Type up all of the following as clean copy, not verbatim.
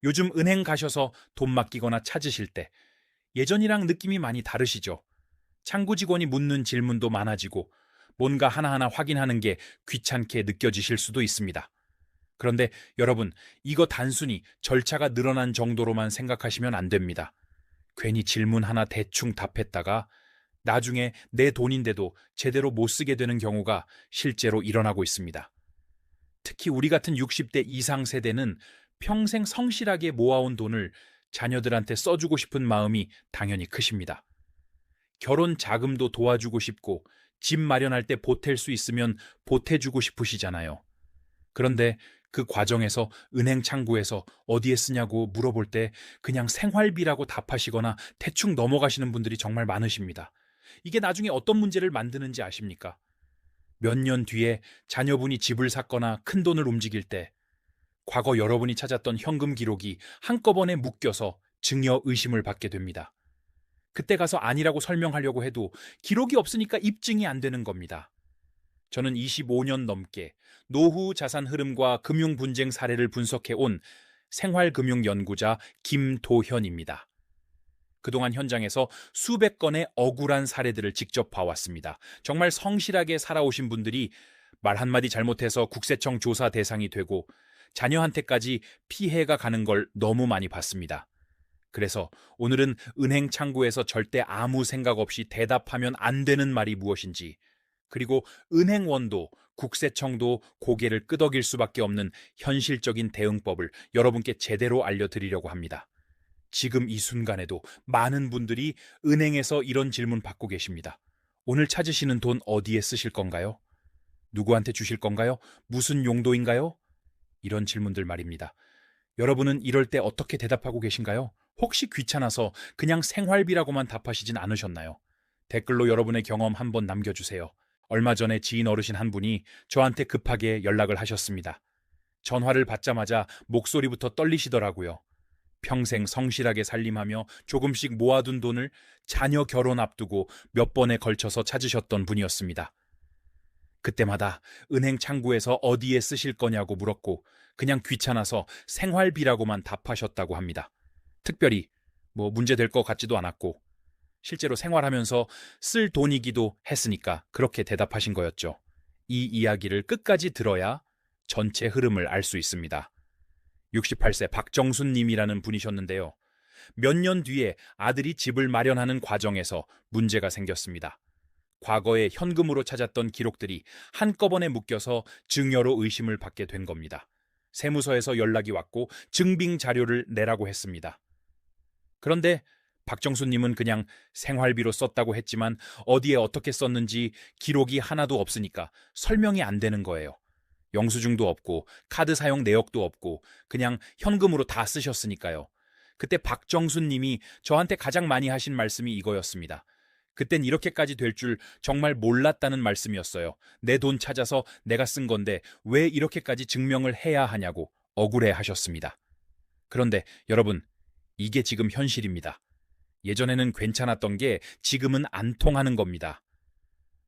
요즘 은행 가셔서 돈 맡기거나 찾으실 때 예전이랑 느낌이 많이 다르시죠? 창구 직원이 묻는 질문도 많아지고 뭔가 하나하나 확인하는 게 귀찮게 느껴지실 수도 있습니다. 그런데 여러분, 이거 단순히 절차가 늘어난 정도로만 생각하시면 안 됩니다. 괜히 질문 하나 대충 답했다가 나중에 내 돈인데도 제대로 못 쓰게 되는 경우가 실제로 일어나고 있습니다. 특히 우리 같은 60대 이상 세대는 평생 성실하게 모아온 돈을 자녀들한테 써주고 싶은 마음이 당연히 크십니다. 결혼 자금도 도와주고 싶고 집 마련할 때 보탤 수 있으면 보태주고 싶으시잖아요. 그런데 그 과정에서 은행 창구에서 어디에 쓰냐고 물어볼 때 그냥 생활비라고 답하시거나 대충 넘어가시는 분들이 정말 많으십니다. 이게 나중에 어떤 문제를 만드는지 아십니까? 몇 년 뒤에 자녀분이 집을 샀거나 큰 돈을 움직일 때 과거 여러분이 찾았던 현금 기록이 한꺼번에 묶여서 증여 의심을 받게 됩니다. 그때 가서 아니라고 설명하려고 해도 기록이 없으니까 입증이 안 되는 겁니다. 저는 25년 넘게 노후 자산 흐름과 금융 분쟁 사례를 분석해 온 생활금융 연구자 김도현입니다. 그동안 현장에서 수백 건의 억울한 사례들을 직접 봐왔습니다. 정말 성실하게 살아오신 분들이 말 한마디 잘못해서 국세청 조사 대상이 되고 자녀한테까지 피해가 가는 걸 너무 많이 봤습니다. 그래서 오늘은 은행 창구에서 절대 아무 생각 없이 대답하면 안 되는 말이 무엇인지, 그리고 은행원도 국세청도 고개를 끄덕일 수밖에 없는 현실적인 대응법을 여러분께 제대로 알려드리려고 합니다. 지금 이 순간에도 많은 분들이 은행에서 이런 질문 받고 계십니다. 오늘 찾으시는 돈 어디에 쓰실 건가요? 누구한테 주실 건가요? 무슨 용도인가요? 이런 질문들 말입니다. 여러분은 이럴 때 어떻게 대답하고 계신가요? 혹시 귀찮아서 그냥 생활비라고만 답하시진 않으셨나요? 댓글로 여러분의 경험 한번 남겨주세요. 얼마 전에 지인 어르신 한 분이 저한테 급하게 연락을 하셨습니다. 전화를 받자마자 목소리부터 떨리시더라고요. 평생 성실하게 살림하며 조금씩 모아둔 돈을 자녀 결혼 앞두고 몇 번에 걸쳐서 찾으셨던 분이었습니다. 그때마다 은행 창구에서 어디에 쓰실 거냐고 물었고 그냥 귀찮아서 생활비라고만 답하셨다고 합니다. 특별히 문제 될 것 같지도 않았고 실제로 생활하면서 쓸 돈이기도 했으니까 그렇게 대답하신 거였죠. 이 이야기를 끝까지 들어야 전체 흐름을 알 수 있습니다. 68세 박정순 님이라는 분이셨는데요. 몇 년 뒤에 아들이 집을 마련하는 과정에서 문제가 생겼습니다. 과거에 현금으로 찾았던 기록들이 한꺼번에 묶여서 증여로 의심을 받게 된 겁니다. 세무서에서 연락이 왔고 증빙 자료를 내라고 했습니다. 그런데 박정수님은 그냥 생활비로 썼다고 했지만 어디에 어떻게 썼는지 기록이 하나도 없으니까 설명이 안 되는 거예요. 영수증도 없고 카드 사용 내역도 없고 그냥 현금으로 다 쓰셨으니까요. 그때 박정수님이 저한테 가장 많이 하신 말씀이 이거였습니다. 그땐 이렇게까지 될 줄 정말 몰랐다는 말씀이었어요. 내 돈 찾아서 내가 쓴 건데 왜 이렇게까지 증명을 해야 하냐고 억울해 하셨습니다. 그런데 여러분, 이게 지금 현실입니다. 예전에는 괜찮았던 게 지금은 안 통하는 겁니다.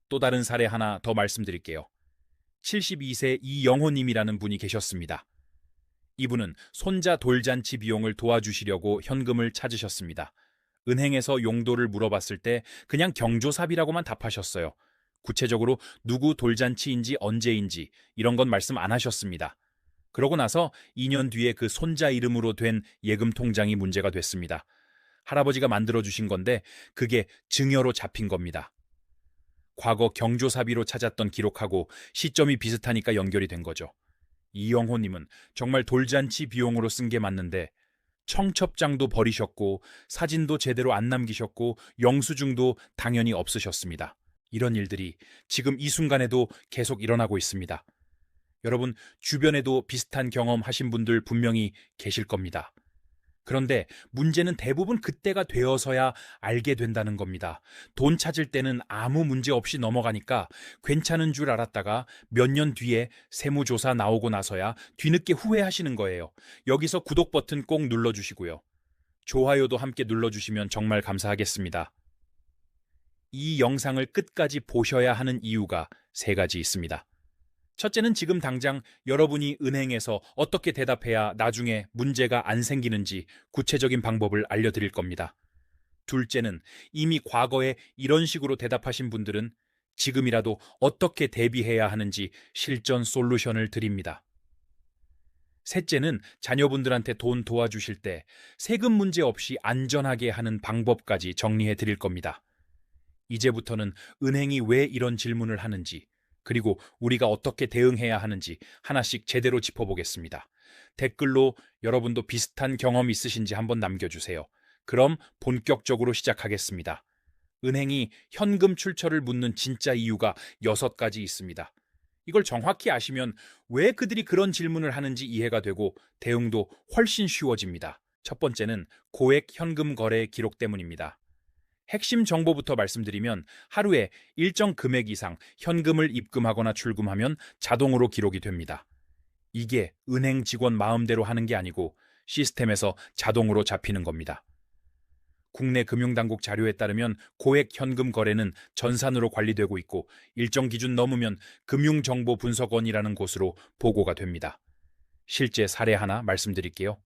또 다른 사례 하나 더 말씀드릴게요. 72세 이영호님이라는 분이 계셨습니다. 이분은 손자 돌잔치 비용을 도와주시려고 현금을 찾으셨습니다. 은행에서 용도를 물어봤을 때 그냥 경조사비라고만 답하셨어요. 구체적으로 누구 돌잔치인지 언제인지 이런 건 말씀 안 하셨습니다. 그러고 나서 2년 뒤에 그 손자 이름으로 된 예금 통장이 문제가 됐습니다. 할아버지가 만들어주신 건데 그게 증여로 잡힌 겁니다. 과거 경조사비로 찾았던 기록하고 시점이 비슷하니까 연결이 된 거죠. 이영호님은 정말 돌잔치 비용으로 쓴 게 맞는데 청첩장도 버리셨고 사진도 제대로 안 남기셨고 영수증도 당연히 없으셨습니다. 이런 일들이 지금 이 순간에도 계속 일어나고 있습니다. 여러분, 주변에도 비슷한 경험 하신 분들 분명히 계실 겁니다. 그런데 문제는 대부분 그때가 되어서야 알게 된다는 겁니다. 돈 찾을 때는 아무 문제 없이 넘어가니까 괜찮은 줄 알았다가 몇 년 뒤에 세무조사 나오고 나서야 뒤늦게 후회하시는 거예요. 여기서 구독 버튼 꼭 눌러주시고요. 좋아요도 함께 눌러주시면 정말 감사하겠습니다. 이 영상을 끝까지 보셔야 하는 이유가 세 가지 있습니다. 첫째는 지금 당장 여러분이 은행에서 어떻게 대답해야 나중에 문제가 안 생기는지 구체적인 방법을 알려드릴 겁니다. 둘째는 이미 과거에 이런 식으로 대답하신 분들은 지금이라도 어떻게 대비해야 하는지 실전 솔루션을 드립니다. 셋째는 자녀분들한테 돈 도와주실 때 세금 문제 없이 안전하게 하는 방법까지 정리해 드릴 겁니다. 이제부터는 은행이 왜 이런 질문을 하는지, 그리고 우리가 어떻게 대응해야 하는지 하나씩 제대로 짚어보겠습니다. 댓글로 여러분도 비슷한 경험 있으신지 한번 남겨주세요. 그럼 본격적으로 시작하겠습니다. 은행이 현금 출처를 묻는 진짜 이유가 6가지 있습니다. 이걸 정확히 아시면 왜 그들이 그런 질문을 하는지 이해가 되고 대응도 훨씬 쉬워집니다. 첫 번째는 고액 현금 거래 기록 때문입니다. 핵심 정보부터 말씀드리면 하루에 일정 금액 이상 현금을 입금하거나 출금하면 자동으로 기록이 됩니다. 이게 은행 직원 마음대로 하는 게 아니고 시스템에서 자동으로 잡히는 겁니다. 국내 금융당국 자료에 따르면 고액 현금 거래는 전산으로 관리되고 있고 일정 기준 넘으면 금융정보분석원이라는 곳으로 보고가 됩니다. 실제 사례 하나 말씀드릴게요.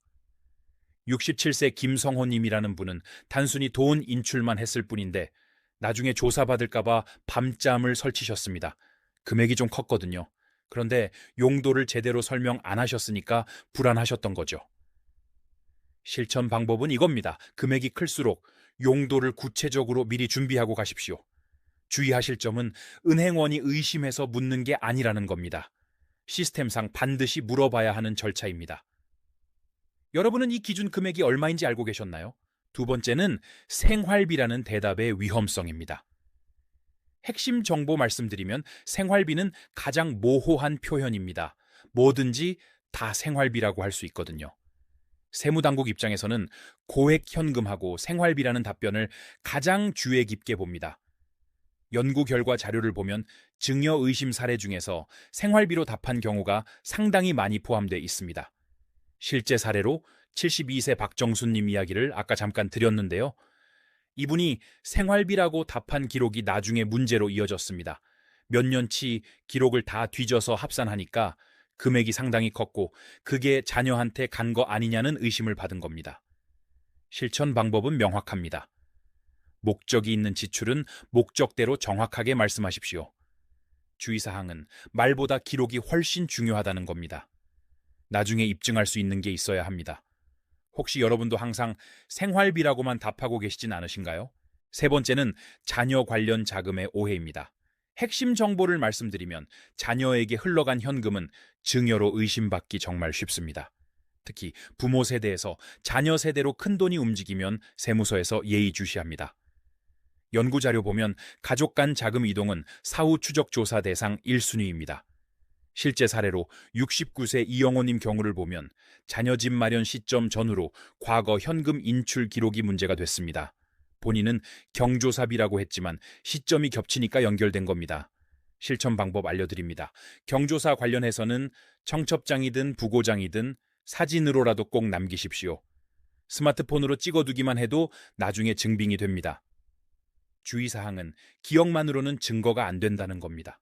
67세 김성호님이라는 분은 단순히 돈 인출만 했을 뿐인데 나중에 조사받을까봐 밤잠을 설치셨습니다. 금액이 좀 컸거든요. 그런데 용도를 제대로 설명 안 하셨으니까 불안하셨던 거죠. 실천 방법은 이겁니다. 금액이 클수록 용도를 구체적으로 미리 준비하고 가십시오. 주의하실 점은 은행원이 의심해서 묻는 게 아니라는 겁니다. 시스템상 반드시 물어봐야 하는 절차입니다. 여러분은 이 기준 금액이 얼마인지 알고 계셨나요? 두 번째는 생활비라는 대답의 위험성입니다. 핵심 정보 말씀드리면 생활비는 가장 모호한 표현입니다. 뭐든지 다 생활비라고 할 수 있거든요. 세무당국 입장에서는 고액 현금하고 생활비라는 답변을 가장 주의 깊게 봅니다. 연구 결과 자료를 보면 증여 의심 사례 중에서 생활비로 답한 경우가 상당히 많이 포함되어 있습니다. 실제 사례로 72세 박정수님 이야기를 아까 잠깐 드렸는데요. 이분이 생활비라고 답한 기록이 나중에 문제로 이어졌습니다. 몇 년치 기록을 다 뒤져서 합산하니까 금액이 상당히 컸고 그게 자녀한테 간 거 아니냐는 의심을 받은 겁니다. 실천 방법은 명확합니다. 목적이 있는 지출은 목적대로 정확하게 말씀하십시오. 주의사항은 말보다 기록이 훨씬 중요하다는 겁니다. 나중에 입증할 수 있는 게 있어야 합니다. 혹시 여러분도 항상 생활비라고만 답하고 계시진 않으신가요? 세 번째는 자녀 관련 자금의 오해입니다. 핵심 정보를 말씀드리면 자녀에게 흘러간 현금은 증여로 의심받기 정말 쉽습니다. 특히 부모 세대에서 자녀 세대로 큰돈이 움직이면 세무서에서 예의주시합니다. 연구자료 보면 가족 간 자금 이동은 사후 추적 조사 대상 1순위입니다. 실제 사례로 69세 이영호님 경우를 보면 자녀 집 마련 시점 전후로 과거 현금 인출 기록이 문제가 됐습니다. 본인은 경조사비라고 했지만 시점이 겹치니까 연결된 겁니다. 실천 방법 알려드립니다. 경조사 관련해서는 청첩장이든 부고장이든 사진으로라도 꼭 남기십시오. 스마트폰으로 찍어두기만 해도 나중에 증빙이 됩니다. 주의사항은 기억만으로는 증거가 안 된다는 겁니다.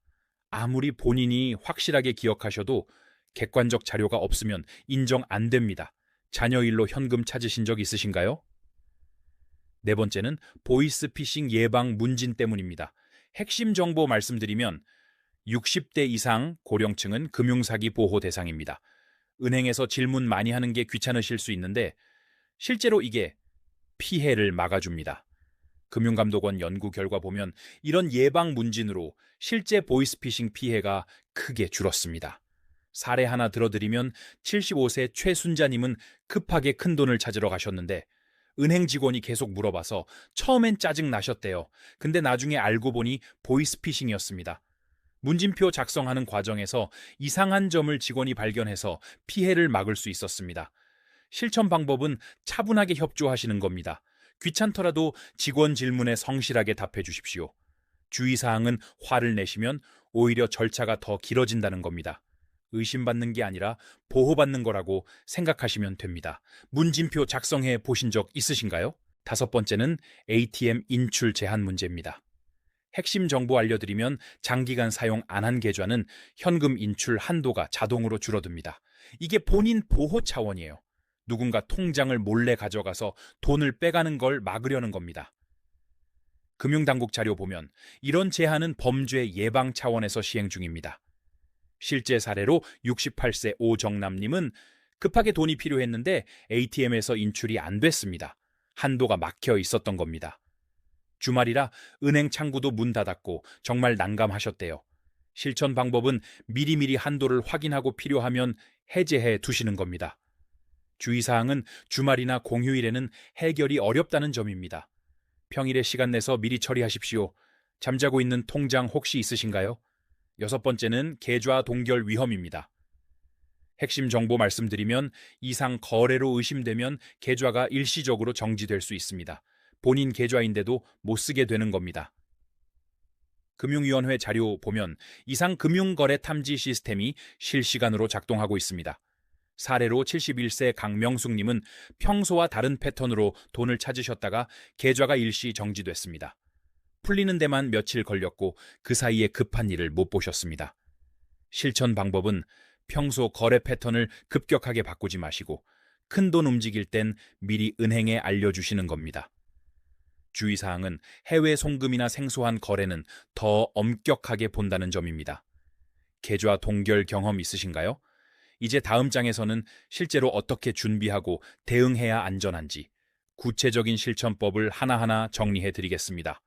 아무리 본인이 확실하게 기억하셔도 객관적 자료가 없으면 인정 안 됩니다. 자녀 일로 현금 찾으신 적 있으신가요? 네 번째는 보이스피싱 예방 문진 때문입니다. 핵심 정보 말씀드리면 60대 이상 고령층은 금융사기 보호 대상입니다. 은행에서 질문 많이 하는 게 귀찮으실 수 있는데 실제로 이게 피해를 막아줍니다. 금융감독원 연구 결과 보면 이런 예방 문진으로 실제 보이스피싱 피해가 크게 줄었습니다. 사례 하나 들어드리면 75세 최순자님은 급하게 큰돈을 찾으러 가셨는데 은행 직원이 계속 물어봐서 처음엔 짜증 나셨대요. 근데 나중에 알고 보니 보이스피싱이었습니다. 문진표 작성하는 과정에서 이상한 점을 직원이 발견해서 피해를 막을 수 있었습니다. 실천 방법은 차분하게 협조하시는 겁니다. 귀찮더라도 직원 질문에 성실하게 답해 주십시오. 주의사항은 화를 내시면 오히려 절차가 더 길어진다는 겁니다. 의심받는 게 아니라 보호받는 거라고 생각하시면 됩니다. 문진표 작성해 보신 적 있으신가요? 다섯 번째는 ATM 인출 제한 문제입니다. 핵심 정보 알려드리면 장기간 사용 안 한 계좌는 현금 인출 한도가 자동으로 줄어듭니다. 이게 본인 보호 차원이에요. 누군가 통장을 몰래 가져가서 돈을 빼가는 걸 막으려는 겁니다. 금융당국 자료 보면 이런 제한은 범죄 예방 차원에서 시행 중입니다. 실제 사례로 68세 오정남님은 급하게 돈이 필요했는데 ATM에서 인출이 안 됐습니다. 한도가 막혀 있었던 겁니다. 주말이라 은행 창구도 문 닫았고 정말 난감하셨대요. 실천 방법은 미리미리 한도를 확인하고 필요하면 해제해 두시는 겁니다. 주의사항은 주말이나 공휴일에는 해결이 어렵다는 점입니다. 평일에 시간 내서 미리 처리하십시오. 잠자고 있는 통장 혹시 있으신가요? 6번째는 계좌 동결 위험입니다. 핵심 정보 말씀드리면 이상 거래로 의심되면 계좌가 일시적으로 정지될 수 있습니다. 본인 계좌인데도 못 쓰게 되는 겁니다. 금융위원회 자료 보면 이상 금융거래 탐지 시스템이 실시간으로 작동하고 있습니다. 사례로 71세 강명숙님은 평소와 다른 패턴으로 돈을 찾으셨다가 계좌가 일시 정지됐습니다. 풀리는 데만 며칠 걸렸고 그 사이에 급한 일을 못 보셨습니다. 실천 방법은 평소 거래 패턴을 급격하게 바꾸지 마시고 큰돈 움직일 땐 미리 은행에 알려주시는 겁니다. 주의사항은 해외 송금이나 생소한 거래는 더 엄격하게 본다는 점입니다. 계좌 동결 경험 있으신가요? 이제 다음 장에서는 실제로 어떻게 준비하고 대응해야 안전한지 구체적인 실천법을 하나하나 정리해 드리겠습니다.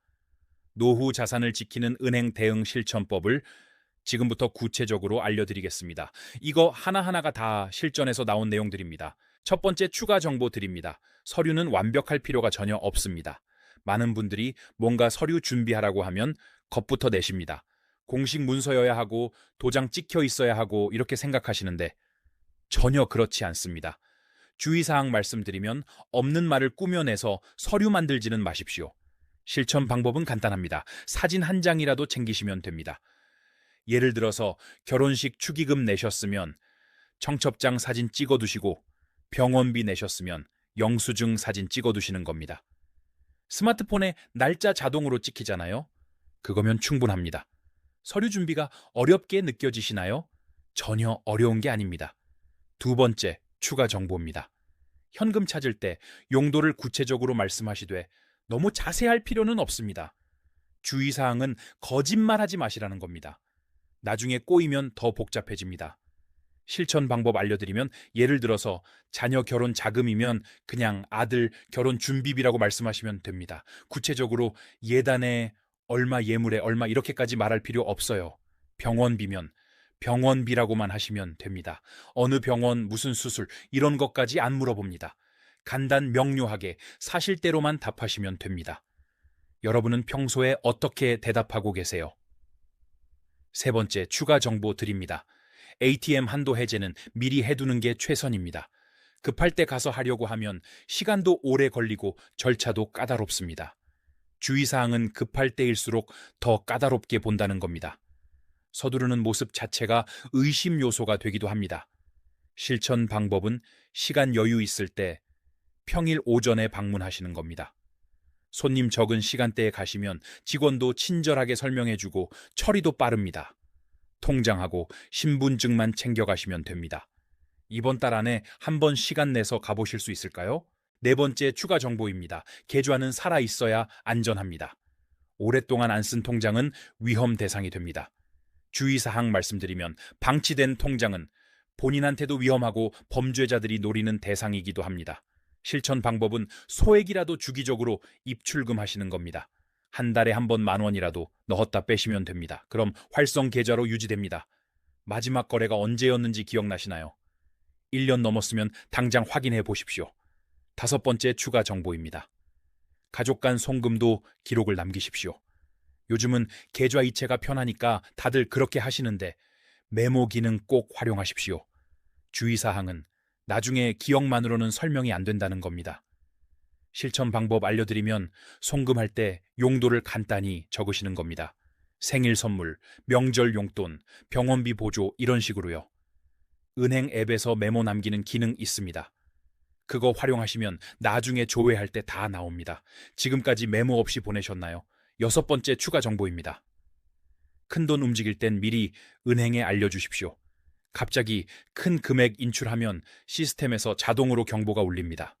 노후 자산을 지키는 은행 대응 실천법을 지금부터 구체적으로 알려드리겠습니다. 이거 하나하나가 다 실전에서 나온 내용들입니다. 첫 번째 추가 정보 드립니다. 서류는 완벽할 필요가 전혀 없습니다. 많은 분들이 뭔가 서류 준비하라고 하면 겁부터 내십니다. 공식 문서여야 하고 도장 찍혀 있어야 하고 이렇게 생각하시는데 전혀 그렇지 않습니다. 주의사항 말씀드리면 없는 말을 꾸며내서 서류 만들지는 마십시오. 실천 방법은 간단합니다. 사진 한 장이라도 챙기시면 됩니다. 예를 들어서 결혼식 축의금 내셨으면 청첩장 사진 찍어두시고 병원비 내셨으면 영수증 사진 찍어두시는 겁니다. 스마트폰에 날짜 자동으로 찍히잖아요. 그거면 충분합니다. 서류 준비가 어렵게 느껴지시나요? 전혀 어려운 게 아닙니다. 두 번째, 추가 정보입니다. 현금 찾을 때 용도를 구체적으로 말씀하시되 너무 자세할 필요는 없습니다. 주의사항은 거짓말하지 마시라는 겁니다. 나중에 꼬이면 더 복잡해집니다. 실천 방법 알려드리면 예를 들어서 자녀 결혼 자금이면 그냥 아들 결혼 준비비라고 말씀하시면 됩니다. 구체적으로 예단에 얼마 예물에 얼마 이렇게까지 말할 필요 없어요. 병원비면 병원비라고만 하시면 됩니다. 어느 병원 무슨 수술 이런 것까지 안 물어봅니다. 간단 명료하게 사실대로만 답하시면 됩니다. 여러분은 평소에 어떻게 대답하고 계세요? 세 번째, 추가 정보 드립니다. ATM 한도 해제는 미리 해두는 게 최선입니다. 급할 때 가서 하려고 하면 시간도 오래 걸리고 절차도 까다롭습니다. 주의사항은 급할 때일수록 더 까다롭게 본다는 겁니다. 서두르는 모습 자체가 의심 요소가 되기도 합니다. 실천 방법은 시간 여유 있을 때 평일 오전에 방문하시는 겁니다. 손님 적은 시간대에 가시면 직원도 친절하게 설명해주고 처리도 빠릅니다. 통장하고 신분증만 챙겨가시면 됩니다. 이번 달 안에 한번 시간 내서 가보실 수 있을까요? 네 번째 추가 정보입니다. 계좌는 살아있어야 안전합니다. 오랫동안 안 쓴 통장은 위험 대상이 됩니다. 주의사항 말씀드리면 방치된 통장은 본인한테도 위험하고 범죄자들이 노리는 대상이기도 합니다. 실천 방법은 소액이라도 주기적으로 입출금하시는 겁니다. 한 달에 한 번 10,000원이라도 넣었다 빼시면 됩니다. 그럼 활성 계좌로 유지됩니다. 마지막 거래가 언제였는지 기억나시나요? 1년 넘었으면 당장 확인해 보십시오. 다섯 번째 추가 정보입니다. 가족 간 송금도 기록을 남기십시오. 요즘은 계좌 이체가 편하니까 다들 그렇게 하시는데 메모 기능 꼭 활용하십시오. 주의사항은 나중에 기억만으로는 설명이 안 된다는 겁니다. 실천 방법 알려드리면 송금할 때 용도를 간단히 적으시는 겁니다. 생일 선물, 명절 용돈, 병원비 보조 이런 식으로요. 은행 앱에서 메모 남기는 기능 있습니다. 그거 활용하시면 나중에 조회할 때 다 나옵니다. 지금까지 메모 없이 보내셨나요? 6번째 추가 정보입니다. 큰돈 움직일 땐 미리 은행에 알려주십시오. 갑자기 큰 금액 인출하면 시스템에서 자동으로 경보가 울립니다.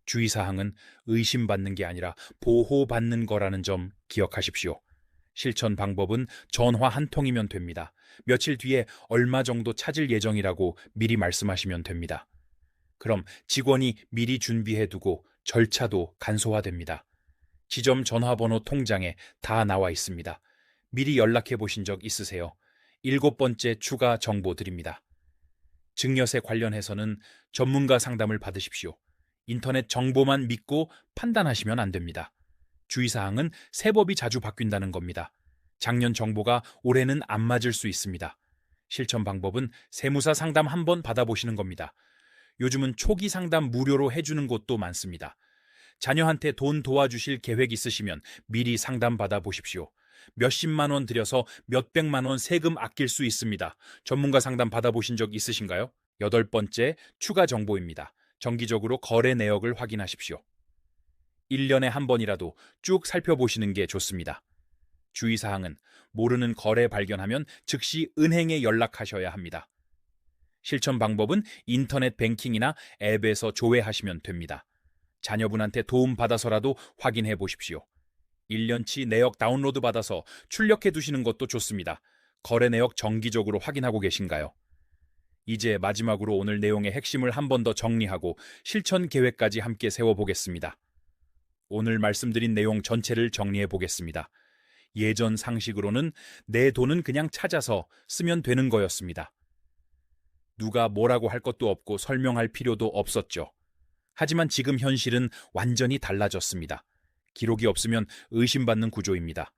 주의사항은 의심받는 게 아니라 보호받는 거라는 점 기억하십시오. 실천 방법은 전화 한 통이면 됩니다. 며칠 뒤에 얼마 정도 찾을 예정이라고 미리 말씀하시면 됩니다. 그럼 직원이 미리 준비해두고 절차도 간소화됩니다. 지점 전화번호 통장에 다 나와 있습니다. 미리 연락해 보신 적 있으세요? 7번째 추가 정보 드립니다. 증여세 관련해서는 전문가 상담을 받으십시오. 인터넷 정보만 믿고 판단하시면 안 됩니다. 주의사항은 세법이 자주 바뀐다는 겁니다. 작년 정보가 올해는 안 맞을 수 있습니다. 실천 방법은 세무사 상담 한번 받아보시는 겁니다. 요즘은 초기 상담 무료로 해주는 곳도 많습니다. 자녀한테 돈 도와주실 계획 있으시면 미리 상담 받아보십시오. 몇십만 원 들여서 몇백만 원 세금 아낄 수 있습니다. 전문가 상담 받아보신 적 있으신가요? 8번째 추가 정보입니다. 정기적으로 거래 내역을 확인하십시오. 1년에 한 번이라도 쭉 살펴보시는 게 좋습니다. 주의사항은 모르는 거래 발견하면 즉시 은행에 연락하셔야 합니다. 실천 방법은 인터넷 뱅킹이나 앱에서 조회하시면 됩니다. 자녀분한테 도움 받아서라도 확인해 보십시오. 1년치 내역 다운로드 받아서 출력해 두시는 것도 좋습니다. 거래 내역 정기적으로 확인하고 계신가요? 이제 마지막으로 오늘 내용의 핵심을 한 번 더 정리하고 실천 계획까지 함께 세워보겠습니다. 오늘 말씀드린 내용 전체를 정리해 보겠습니다. 예전 상식으로는 내 돈은 그냥 찾아서 쓰면 되는 거였습니다. 누가 뭐라고 할 것도 없고 설명할 필요도 없었죠. 하지만 지금 현실은 완전히 달라졌습니다. 기록이 없으면 의심받는 구조입니다.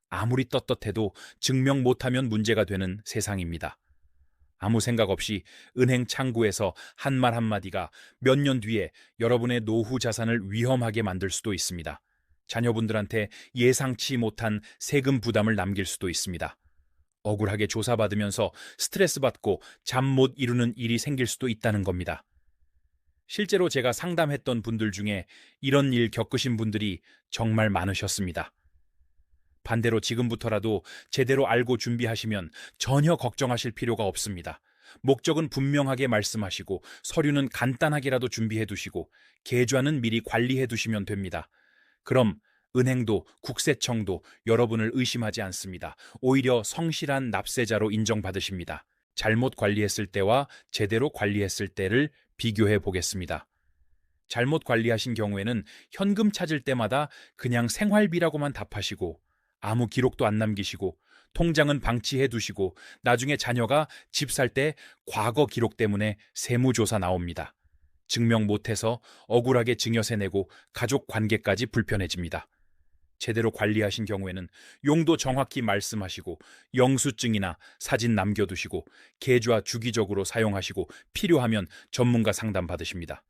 아무리 떳떳해도 증명 못하면 문제가 되는 세상입니다. 아무 생각 없이 은행 창구에서 한 말 한마디가 몇 년 뒤에 여러분의 노후 자산을 위험하게 만들 수도 있습니다. 자녀분들한테 예상치 못한 세금 부담을 남길 수도 있습니다. 억울하게 조사받으면서 스트레스 받고 잠 못 이루는 일이 생길 수도 있다는 겁니다. 실제로 제가 상담했던 분들 중에 이런 일 겪으신 분들이 정말 많으셨습니다. 반대로 지금부터라도 제대로 알고 준비하시면 전혀 걱정하실 필요가 없습니다. 목적은 분명하게 말씀하시고 서류는 간단하게라도 준비해 두시고 계좌는 미리 관리해 두시면 됩니다. 그럼 은행도 국세청도 여러분을 의심하지 않습니다. 오히려 성실한 납세자로 인정받으십니다. 잘못 관리했을 때와 제대로 관리했을 때를 비교해 보겠습니다. 잘못 관리하신 경우에는 현금 찾을 때마다 그냥 생활비라고만 답하시고 아무 기록도 안 남기시고 통장은 방치해 두시고 나중에 자녀가 집 살 때 과거 기록 때문에 세무조사 나옵니다. 증명 못해서 억울하게 증여세 내고 가족 관계까지 불편해집니다. 제대로 관리하신 경우에는 용도 정확히 말씀하시고 영수증이나 사진 남겨두시고 계좌 주기적으로 사용하시고 필요하면 전문가 상담 받으십니다.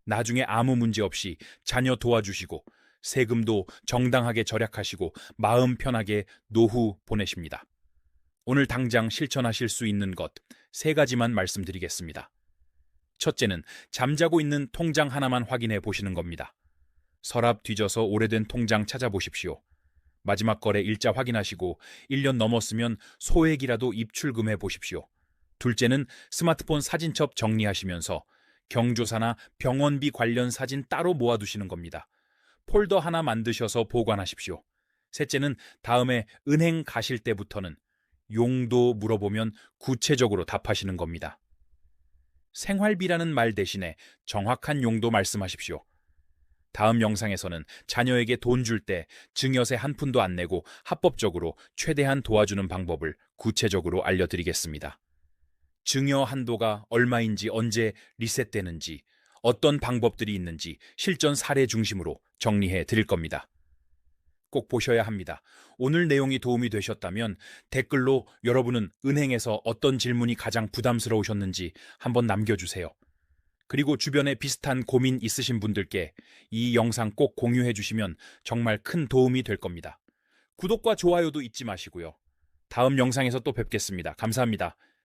나중에 아무 문제 없이 자녀 도와주시고 세금도 정당하게 절약하시고 마음 편하게 노후 보내십니다. 오늘 당장 실천하실 수 있는 것 3가지만 말씀드리겠습니다. 첫째는 잠자고 있는 통장 하나만 확인해 보시는 겁니다. 서랍 뒤져서 오래된 통장 찾아보십시오. 마지막 거래 일자 확인하시고 1년 넘었으면 소액이라도 입출금해 보십시오. 둘째는 스마트폰 사진첩 정리하시면서 경조사나 병원비 관련 사진 따로 모아두시는 겁니다. 폴더 하나 만드셔서 보관하십시오. 셋째는 다음에 은행 가실 때부터는 용도 물어보면 구체적으로 답하시는 겁니다. 생활비라는 말 대신에 정확한 용도 말씀하십시오. 다음 영상에서는 자녀에게 돈 줄 때 증여세 한 푼도 안 내고 합법적으로 최대한 도와주는 방법을 구체적으로 알려드리겠습니다. 증여 한도가 얼마인지 언제 리셋되는지 어떤 방법들이 있는지 실전 사례 중심으로 정리해 드릴 겁니다. 꼭 보셔야 합니다. 오늘 내용이 도움이 되셨다면 댓글로 여러분은 은행에서 어떤 질문이 가장 부담스러우셨는지 한번 남겨주세요. 그리고 주변에 비슷한 고민 있으신 분들께 이 영상 꼭 공유해 주시면 정말 큰 도움이 될 겁니다. 구독과 좋아요도 잊지 마시고요. 다음 영상에서 또 뵙겠습니다. 감사합니다.